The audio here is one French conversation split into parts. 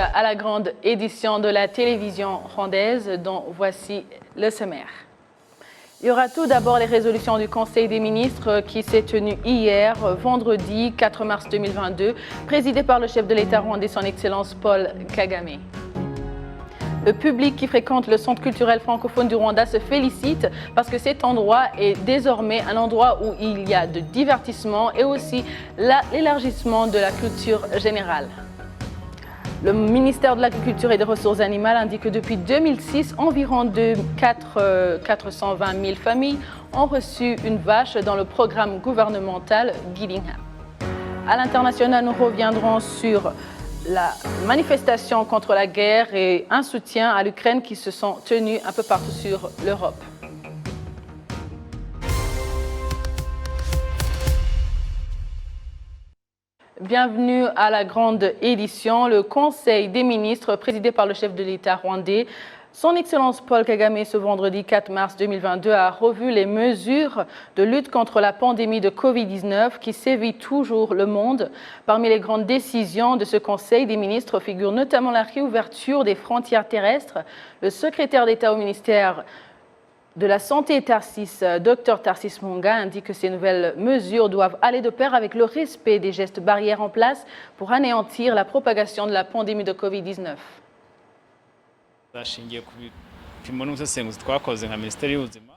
à la grande édition de la télévision rwandaise dont voici le sommaire. Il y aura tout d'abord les résolutions du Conseil des ministres qui s'est tenu hier, vendredi 4 mars 2022, présidé par le chef de l'État rwandais, son Excellence Paul Kagame. Le public qui fréquente le centre culturel francophone du Rwanda se félicite parce que cet endroit est désormais un endroit où il y a de divertissement et aussi l'élargissement de la culture générale. Le ministère de l'Agriculture et des Ressources animales indique que depuis 2006, environ 420 000 familles ont reçu une vache dans le programme gouvernemental Girinka. À l'international, nous reviendrons sur la manifestation contre la guerre et un soutien à l'Ukraine qui se sont tenus un peu partout sur l'Europe. Bienvenue à la grande édition. Le Conseil des ministres, présidé par le chef de l'État rwandais, son Excellence Paul Kagame, ce vendredi 4 mars 2022, a revu les mesures de lutte contre la pandémie de Covid-19 qui sévit toujours le monde. Parmi les grandes décisions de ce Conseil des ministres figure notamment la réouverture des frontières terrestres. Le secrétaire d'État au ministère de la Santé, Dr Tarsis Monga, indique que ces nouvelles mesures doivent aller de pair avec le respect des gestes barrières en place pour anéantir la propagation de la pandémie de Covid-19.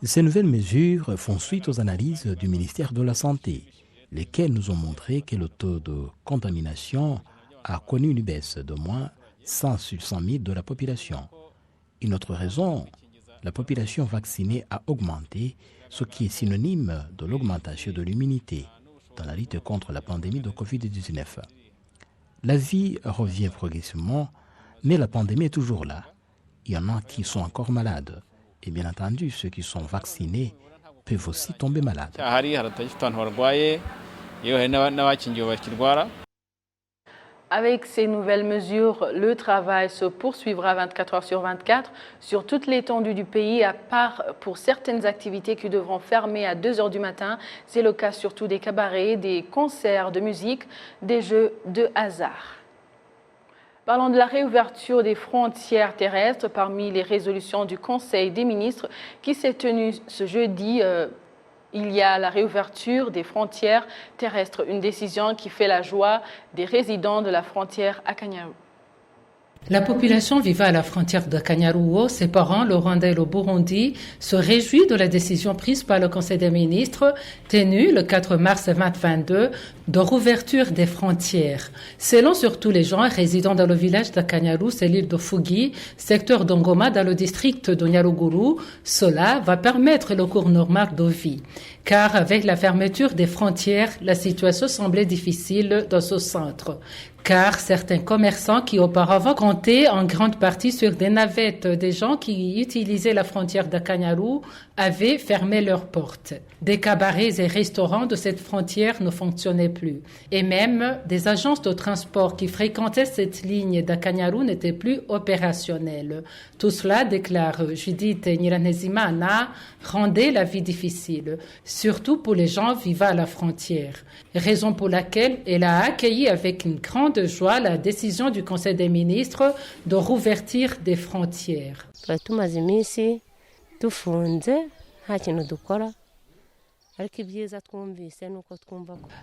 Ces nouvelles mesures font suite aux analyses du ministère de la Santé, lesquelles nous ont montré que le taux de contamination a connu une baisse de moins 100 sur 100 000 de la population. Une autre raison, la population vaccinée a augmenté, ce qui est synonyme de l'augmentation de l'immunité dans la lutte contre la pandémie de Covid-19. La vie revient progressivement, mais la pandémie est toujours là. Il y en a qui sont encore malades. Et bien entendu, ceux qui sont vaccinés peuvent aussi tomber malades. Avec ces nouvelles mesures, le travail se poursuivra 24 heures sur 24 sur toute l'étendue du pays, à part pour certaines activités qui devront fermer à 2 heures du matin. C'est le cas surtout des cabarets, des concerts de musique, des jeux de hasard. Parlons de la réouverture des frontières terrestres. Parmi les résolutions du Conseil des ministres qui s'est tenu ce jeudi, il y a la réouverture des frontières terrestres, une décision qui fait la joie des résidents de la frontière à Kanyaru. La population vivant à la frontière de Kanyaru, séparant le Rwanda et le Burundi, se réjouit de la décision prise par le Conseil des ministres, tenue le 4 mars 2022, de rouverture des frontières. Selon surtout les gens résidant dans le village de Kanyaru, c'est l'île de Fugi, secteur d'Ongoma dans le district de Nyaruguru, cela va permettre le cours normal de vie. Car avec la fermeture des frontières, la situation semblait difficile dans ce centre. Car certains commerçants qui auparavant comptaient en grande partie sur des navettes des gens qui utilisaient la frontière de Kanyaru avaient fermé leurs portes. Des cabarets et restaurants de cette frontière ne fonctionnaient plus. Et même des agences de transport qui fréquentaient cette ligne de Kanyaru n'étaient plus opérationnelles. Tout cela, déclare Judith Nyiranezimana, rendait la vie difficile, surtout pour les gens vivant à la frontière. Raison pour laquelle elle a accueilli avec une grande joie la décision du Conseil des ministres de rouverture des frontières.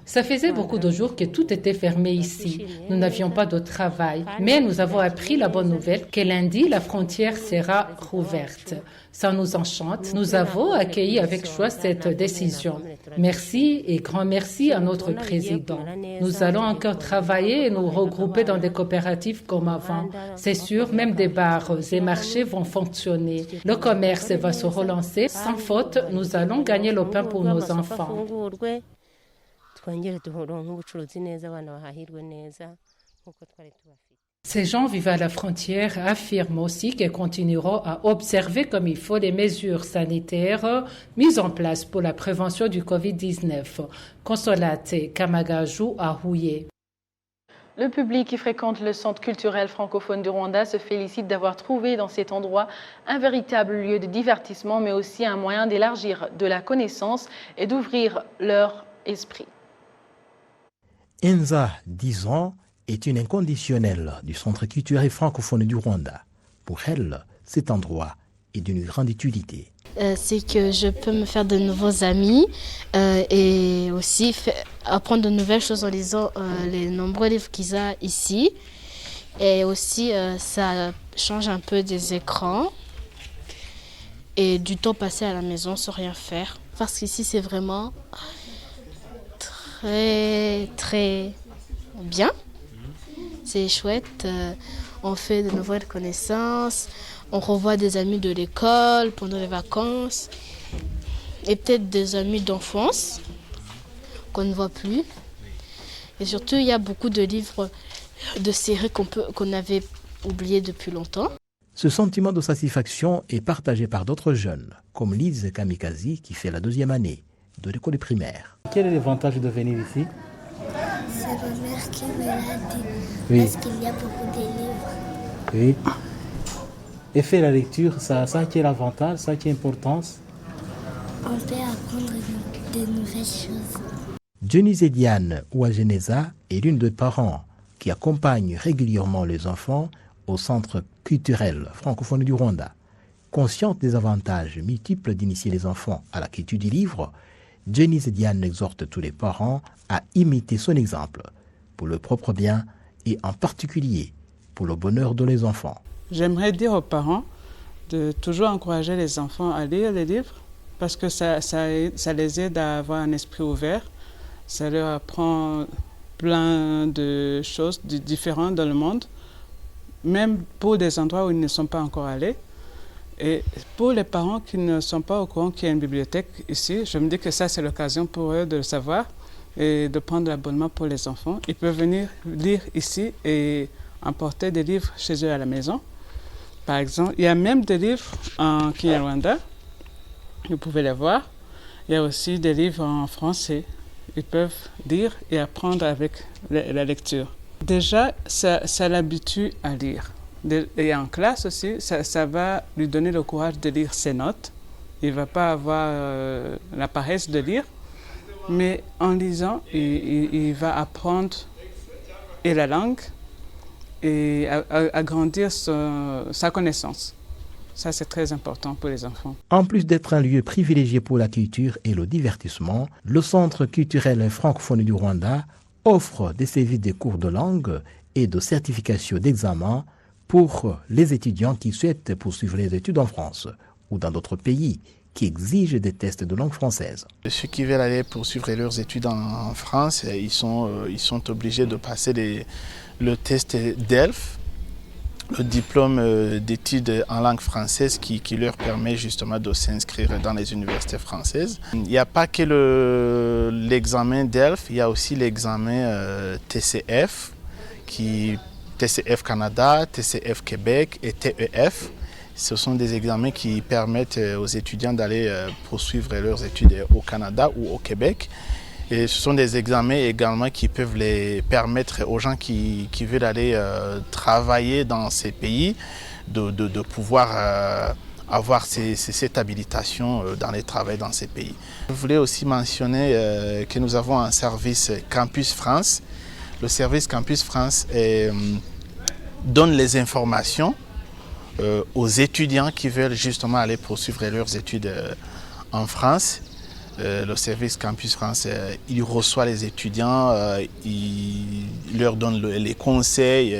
Ça faisait beaucoup de jours que tout était fermé ici. Nous n'avions pas de travail. Mais nous avons appris la bonne nouvelle que lundi, la frontière sera rouverte. Ça nous enchante. Nous avons accueilli avec joie cette décision. Merci et grand merci à notre président. Nous allons encore travailler et nous regrouper dans des coopératives comme avant. C'est sûr, même des bars et marchés vont fonctionner. Le commerce va se relancer. Sans faute, nous allons gagner le pain pour nos enfants. Ces gens vivant à la frontière affirment aussi qu'ils continueront à observer comme il faut les mesures sanitaires mises en place pour la prévention du Covid-19. Consolate Kamagaju à Houye. Le public qui fréquente le centre culturel francophone du Rwanda se félicite d'avoir trouvé dans cet endroit un véritable lieu de divertissement, mais aussi un moyen d'élargir de la connaissance et d'ouvrir leur esprit. Enza, 10 ans, est une inconditionnelle du Centre culturel francophone du Rwanda. Pour elle, cet endroit est d'une grande utilité. C'est que je peux me faire de nouveaux amis et aussi apprendre de nouvelles choses en lisant les nombreux livres qu'il y a ici. Et aussi, ça change un peu des écrans et du temps passé à la maison sans rien faire. Parce qu'ici, c'est vraiment très, très bien. C'est chouette. On fait de nouvelles connaissances. On revoit des amis de l'école pendant les vacances. Et peut-être des amis d'enfance qu'on ne voit plus. Et surtout, il y a beaucoup de livres, de séries qu'on avait oubliées depuis longtemps. Ce sentiment de satisfaction est partagé par d'autres jeunes, comme Lise Kamikazi qui fait la 2e année de l'école primaire. Quel est l'avantage de venir ici? C'est ma mère qui me l'a dit, Oui. parce qu'il y a beaucoup de livres. Oui. Et faire la lecture, ça qui est l'avantage, ça qui est l'importance. On peut apprendre de nouvelles choses. Jenny Zediane Ouageneza est l'une des parents qui accompagne régulièrement les enfants au Centre culturel francophone du Rwanda. Consciente des avantages multiples d'initier les enfants à la culture du livre, Jenny Zediane exhorte tous les parents à imiter son exemple pour leur propre bien et en particulier pour le bonheur de les enfants. J'aimerais dire aux parents de toujours encourager les enfants à lire les livres parce que ça les aide à avoir un esprit ouvert. Ça leur apprend plein de choses différentes dans le monde, même pour des endroits où ils ne sont pas encore allés. Et pour les parents qui ne sont pas au courant qu'il y a une bibliothèque ici, je me dis que ça, c'est l'occasion pour eux de le savoir et de prendre l'abonnement pour les enfants. Ils peuvent venir lire ici et emporter des livres chez eux à la maison. Par exemple, il y a même des livres en Kinyarwanda, vous pouvez les voir. Il y a aussi des livres en français. Ils peuvent lire et apprendre avec la lecture. Déjà, ça l'habitue à lire. Et en classe aussi, ça va lui donner le courage de lire ses notes. Il ne va pas avoir la paresse de lire, mais en lisant, il va apprendre et la langue et agrandir sa connaissance. Ça, c'est très important pour les enfants. En plus d'être un lieu privilégié pour la culture et le divertissement, le Centre culturel francophone du Rwanda offre des services de cours de langue et de certification d'examen pour les étudiants qui souhaitent poursuivre les études en France ou dans d'autres pays qui exigent des tests de langue française. Ceux qui veulent aller poursuivre leurs études en France, ils sont obligés de passer le test DELF, le diplôme d'études en langue française qui leur permet justement de s'inscrire dans les universités françaises. Il n'y a pas que l'examen DELF, il y a aussi l'examen TCF, TCF Canada, TCF Québec et TEF. Ce sont des examens qui permettent aux étudiants d'aller poursuivre leurs études au Canada ou au Québec. Et ce sont des examens également qui peuvent les permettre aux gens qui veulent aller travailler dans ces pays de pouvoir avoir cette habilitation d'aller travailler dans ces pays. Je voulais aussi mentionner que nous avons un service Campus France. Le service Campus France donne les informations aux étudiants qui veulent justement aller poursuivre leurs études en France. Le service Campus France, il reçoit les étudiants, il leur donne les conseils,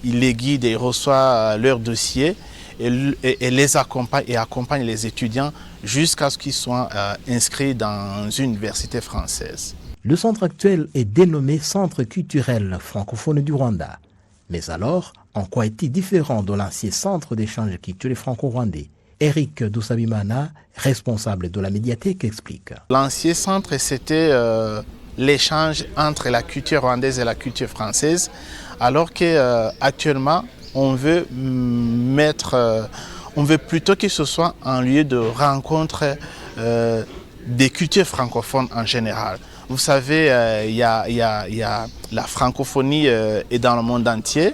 il les guide et il reçoit leurs dossiers et les accompagne les étudiants jusqu'à ce qu'ils soient inscrits dans une université française. Le centre actuel est dénommé Centre culturel francophone du Rwanda. Mais alors, en quoi est-il différent de l'ancien centre d'échange culturel franco-rwandais? Eric Doussabimana, responsable de la médiathèque, explique. L'ancien centre, c'était l'échange entre la culture rwandaise et la culture française, alors qu'actuellement, on veut plutôt que ce soit un lieu de rencontre des cultures francophones en général. Vous savez, il y a la francophonie est dans le monde entier.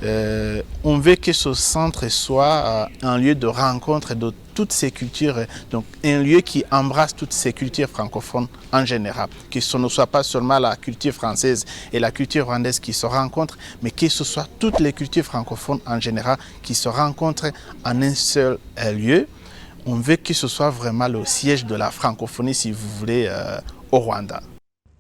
On veut que ce centre soit un lieu de rencontre de toutes ces cultures, donc un lieu qui embrasse toutes ces cultures francophones en général, que ce ne soit pas seulement la culture française et la culture rwandaise qui se rencontrent, mais que ce soit toutes les cultures francophones en général qui se rencontrent en un seul lieu. On veut que ce soit vraiment le siège de la francophonie, si vous voulez, au Rwanda.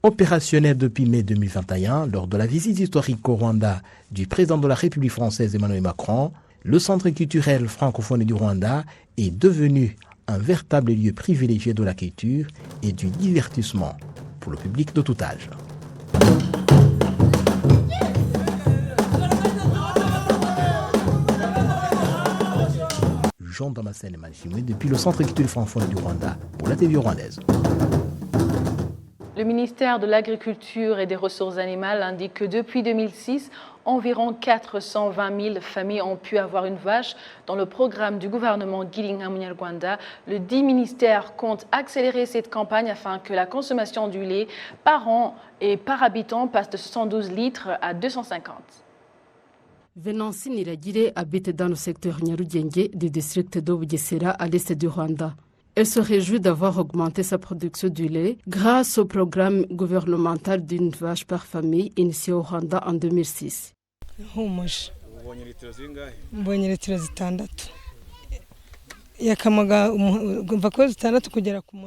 Opérationnel depuis mai 2021, lors de la visite historique au Rwanda du président de la République française Emmanuel Macron, le centre culturel francophone du Rwanda est devenu un véritable lieu privilégié de la culture et du divertissement pour le public de tout âge. Jean Damascène Manchimé depuis le centre culturel francophone du Rwanda pour la TV rwandaise. Le ministère de l'Agriculture et des Ressources animales indique que depuis 2006, environ 420 000 familles ont pu avoir une vache. Dans le programme du gouvernement Girinka Munyarwanda, le dit ministère compte accélérer cette campagne afin que la consommation du lait par an et par habitant passe de 72 litres à 250. Venancy Niragire habite dans le secteur Nyarugenge du district de Bugesera à l'est du Rwanda. Elle se réjouit d'avoir augmenté sa production du lait grâce au programme gouvernemental d'une vache par famille initié au Rwanda en 2006.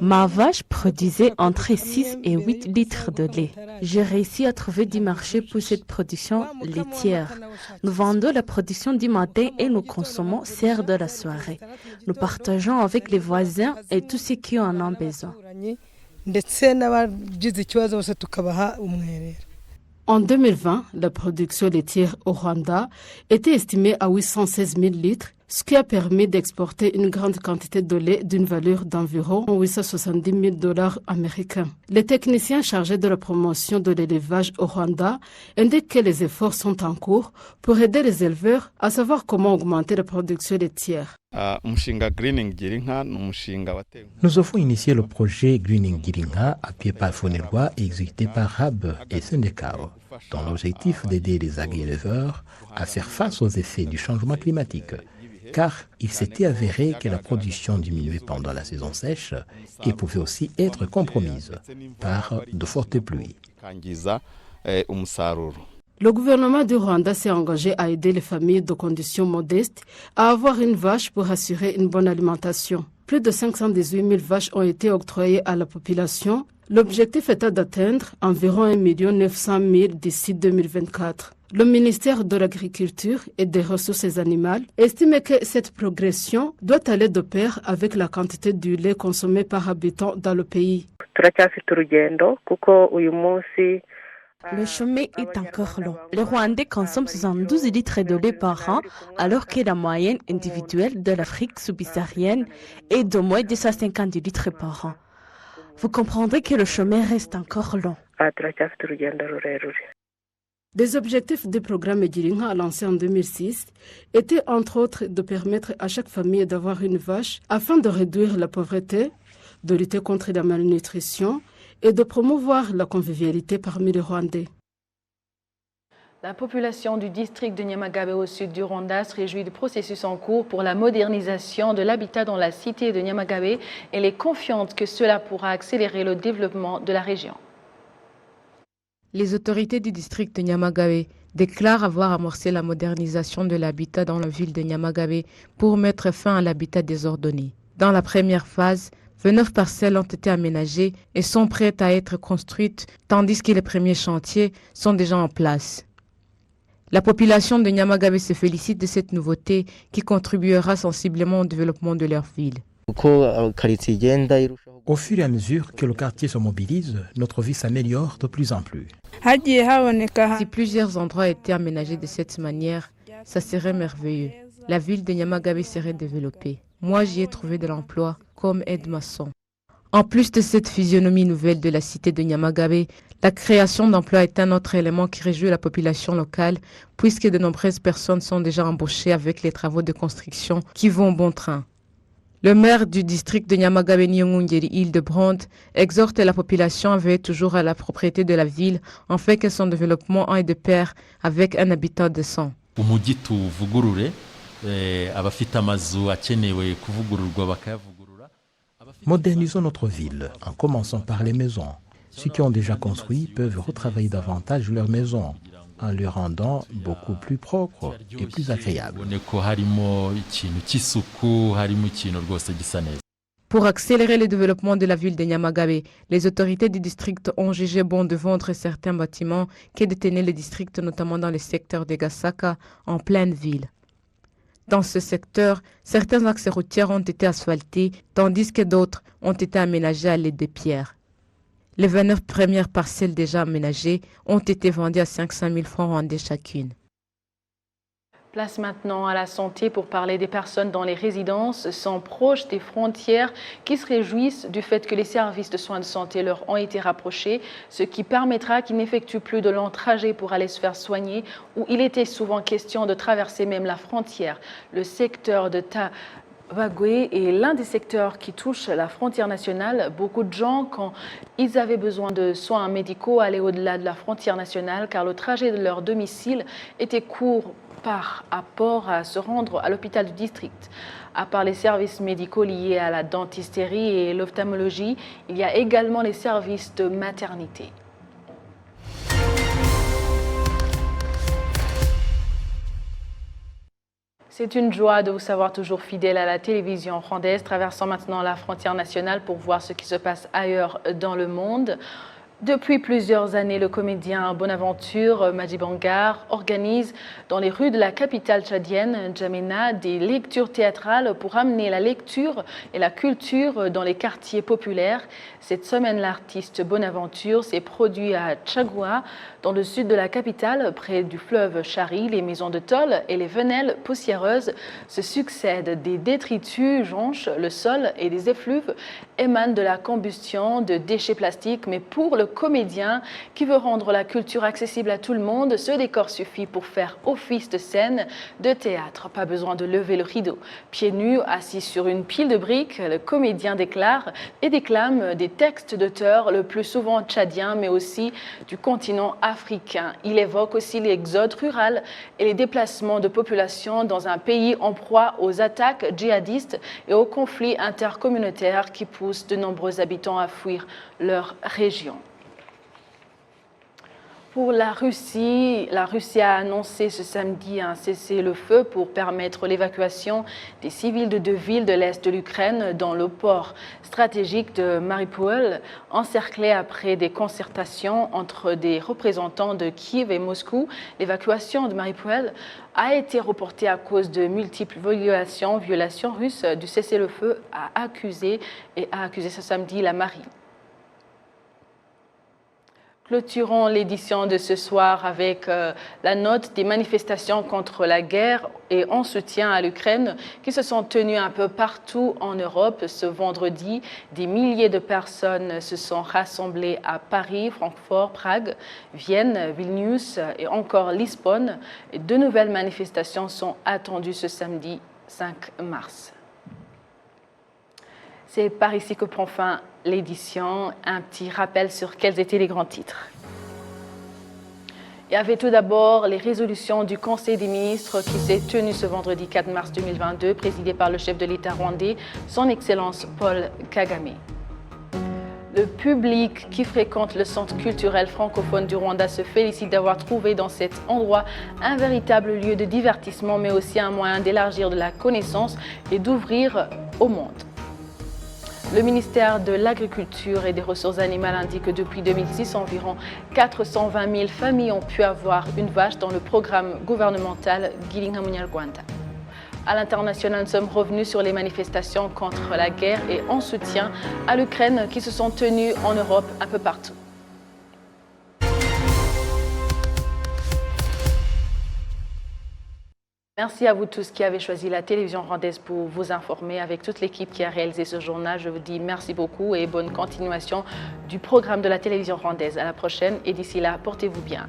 Ma vache produisait entre 6 et 8 litres de lait. J'ai réussi à trouver du marché pour cette production laitière. Nous vendons la production du matin et nous consommons celle de la soirée. Nous partageons avec les voisins et tous ceux qui en ont besoin. En 2020, la production laitière au Rwanda était estimée à 816 000 litres, ce qui a permis d'exporter une grande quantité de lait d'une valeur d'environ 870 000 $ américains. Les techniciens chargés de la promotion de l'élevage au Rwanda indiquent que les efforts sont en cours pour aider les éleveurs à savoir comment augmenter la production laitière. Nous avons initié le projet Greening Girinka, appuyé par Fonelwa et exécuté par RAB et Syndicao, dans l'objectif d'aider les agri-éleveurs à faire face aux effets du changement climatique, car il s'était avéré que la production diminuait pendant la saison sèche et pouvait aussi être compromise par de fortes pluies. Le gouvernement du Rwanda s'est engagé à aider les familles de conditions modestes à avoir une vache pour assurer une bonne alimentation. Plus de 518 000 vaches ont été octroyées à la population. L'objectif était d'atteindre environ 1 900 000 d'ici 2024. Le ministère de l'Agriculture et des Ressources animales estime que cette progression doit aller de pair avec la quantité du lait consommé par habitant dans le pays. Le chemin est encore long. Les Rwandais consomment 72 litres de lait par an, alors que la moyenne individuelle de l'Afrique subsaharienne est d'au moins 250 litres par an. Vous comprendrez que le chemin reste encore long. Des objectifs du programme Girinka lancé en 2006 étaient entre autres de permettre à chaque famille d'avoir une vache afin de réduire la pauvreté, de lutter contre la malnutrition et de promouvoir la convivialité parmi les Rwandais. La population du district de Nyamagabe au sud du Rwanda se réjouit du processus en cours pour la modernisation de l'habitat dans la cité de Nyamagabe. Elle est confiante que cela pourra accélérer le développement de la région. Les autorités du district de Nyamagabe déclarent avoir amorcé la modernisation de l'habitat dans la ville de Nyamagabe pour mettre fin à l'habitat désordonné. Dans la première phase, 29 parcelles ont été aménagées et sont prêtes à être construites, tandis que les premiers chantiers sont déjà en place. La population de Nyamagabe se félicite de cette nouveauté qui contribuera sensiblement au développement de leur ville. Au fur et à mesure que le quartier se mobilise, notre vie s'améliore de plus en plus. Si plusieurs endroits étaient aménagés de cette manière, ça serait merveilleux. La ville de Nyamagabe serait développée. Moi, j'y ai trouvé de l'emploi comme aide-maçon. En plus de cette physionomie nouvelle de la cité de Nyamagabe, la création d'emplois est un autre élément qui réjouit la population locale, puisque de nombreuses personnes sont déjà embauchées avec les travaux de construction qui vont bon train. Le maire du district de Nyamagabe Nyongungeri Hildebrand exhorte la population à veiller toujours à la propriété de la ville, en fait que son développement aille de pair avec un habitat décent. umujyi tuvugurure abafite amazu akenewe kuvugururwa bakayavugurura. Modernisons notre ville en commençant par les maisons. Ceux qui ont déjà construit peuvent retravailler davantage leurs maisons en les rendant beaucoup plus propres et plus agréables. Pour accélérer le développement de la ville de Nyamagabe, les autorités du district ont jugé bon de vendre certains bâtiments que détenait le district, notamment dans le secteur de Gasaka, en pleine ville. Dans ce secteur, certains axes routiers ont été asphaltés, tandis que d'autres ont été aménagés à l'aide de pierres. Les 29 premières parcelles déjà aménagées ont été vendues à 500 000 francs rwandais chacune. Place maintenant à la santé pour parler des personnes dans les résidences sont proches des frontières qui se réjouissent du fait que les services de soins de santé leur ont été rapprochés, ce qui permettra qu'ils n'effectuent plus de longs trajets pour aller se faire soigner, où il était souvent question de traverser même la frontière. Le secteur de Tabagwe est l'un des secteurs qui touche la frontière nationale. Beaucoup de gens, quand ils avaient besoin de soins médicaux, allaient au-delà de la frontière nationale car le trajet de leur domicile était court par rapport à se rendre à l'hôpital du district. À part les services médicaux liés à la dentisterie et l'ophtalmologie, il y a également les services de maternité. C'est une joie de vous savoir toujours fidèle à la télévision rwandaise, traversant maintenant la frontière nationale pour voir ce qui se passe ailleurs dans le monde. Depuis plusieurs années, le comédien Bonaventure Madjibangar organise dans les rues de la capitale tchadienne, N'Djamena, des lectures théâtrales pour amener la lecture et la culture dans les quartiers populaires. Cette semaine, l'artiste Bonaventure s'est produit à Tchagoua, dans le sud de la capitale, près du fleuve Chari. Les maisons de tôle et les venelles poussiéreuses se succèdent. Des détritus jonchent le sol et des effluves émanent de la combustion de déchets plastiques. Mais pour le comédien qui veut rendre la culture accessible à tout le monde, ce décor suffit pour faire office de scène de théâtre. Pas besoin de lever le rideau. Pieds nus, assis sur une pile de briques, le comédien déclare et déclame des textes d'auteurs, le plus souvent tchadiens, mais aussi du continent africain. Il évoque aussi l'exode rural et les déplacements de population dans un pays en proie aux attaques djihadistes et aux conflits intercommunautaires qui poussent de nombreux habitants à fuir leur région. Pour la Russie a annoncé ce samedi un cessez-le-feu pour permettre l'évacuation des civils de deux villes de l'est de l'Ukraine dans le port stratégique de Mariupol, encerclé après des concertations entre des représentants de Kiev et Moscou. L'évacuation de Mariupol a été reportée à cause de multiples violations russes du cessez-le-feu, a accusé ce samedi la marine. Clôturons l'édition de ce soir avec la note des manifestations contre la guerre et en soutien à l'Ukraine qui se sont tenues un peu partout en Europe. Ce vendredi, des milliers de personnes se sont rassemblées à Paris, Francfort, Prague, Vienne, Vilnius et encore Lisbonne. Et de nouvelles manifestations sont attendues ce samedi 5 mars. C'est par ici que prend fin l'édition. Un petit rappel sur quels étaient les grands titres. Il y avait tout d'abord les résolutions du Conseil des ministres qui s'est tenu ce vendredi 4 mars 2022, présidé par le chef de l'État rwandais, son Excellence Paul Kagame. Le public qui fréquente le centre culturel francophone du Rwanda se félicite d'avoir trouvé dans cet endroit un véritable lieu de divertissement, mais aussi un moyen d'élargir de la connaissance et d'ouvrir au monde. Le ministère de l'Agriculture et des Ressources animales indique que depuis 2006, environ 420 000 familles ont pu avoir une vache dans le programme gouvernemental Girinka Munyarwanda. À l'international, nous sommes revenus sur les manifestations contre la guerre et en soutien à l'Ukraine qui se sont tenues en Europe un peu partout. Merci à vous tous qui avez choisi la télévision rwandaise pour vous informer. Avec toute l'équipe qui a réalisé ce journal, je vous dis merci beaucoup et bonne continuation du programme de la télévision rwandaise. À la prochaine et d'ici là, portez-vous bien.